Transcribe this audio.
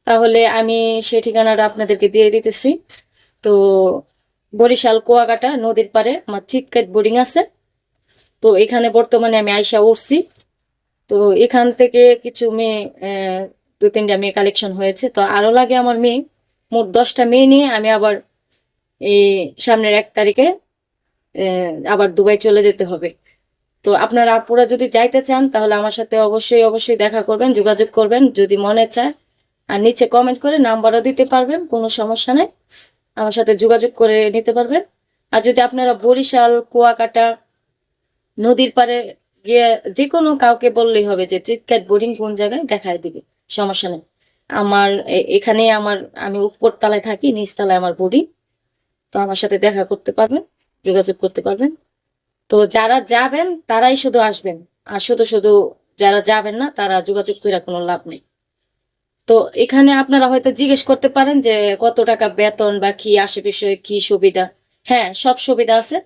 তাহলে আমি সেই ঠিকানাটা আপনাদেরকে দিয়ে দিতেছি। তো বরিশাল কুয়াকাটা নদীর পাড়ে আমার চিটকাট বোর্ডিং আছে। তো এখানে বর্তমানে আমি আইসা উঠছি। তো এখান থেকে কিছু মেয়ে, দু তিনটা মেয়ে কালেকশন হয়েছে, তো আরো লাগে আমার মেয়ে। মোট 10টা মেয়ে নিয়ে আমি আবার এই সামনের 1 তারিখে আবার দুবাই চলে যেতে হবে। তো আপনারা আপুরা যদি যাইতে চান তাহলে আমার সাথে অবশ্যই অবশ্যই দেখা করবেন, যোগাযোগ করবেন যদি মনে চায়। আর নিচে কমেন্ট করে নাম্বারও দিতে পারবেন, কোনো সমস্যা নেই, আমার সাথে যোগাযোগ করে নিতে পারবেন। আর যদি আপনারা বরিশাল কুয়াকাটা নদীর পাড়ে গিয়ে যে কোনো কাউকে বললেই হবে যে চিটক্যাট বোর্ডিং কোন জায়গায়, দেখায় দিবে, সমস্যা নেই। আমার এখানে আমি উপর তলায় থাকি, নিচ তলায় আমার বোর্ডিং। তো আমার সাথে দেখা করতে পারবেন, যোগাযোগ করতে পারবেন। তো যারা যাবেন তারাই শুধু আসবেন, আর শুধু শুধু যারা যাবেন না তারা যোগাযোগ করে কোনো লাভ নেই। তো এখানে আপনারা হয়তো জিজ্ঞেস করতে পারেন যে কত টাকা বেতন বা কি আশেপাশে কি সুবিধা। হ্যাঁ, সব সুবিধা আছে।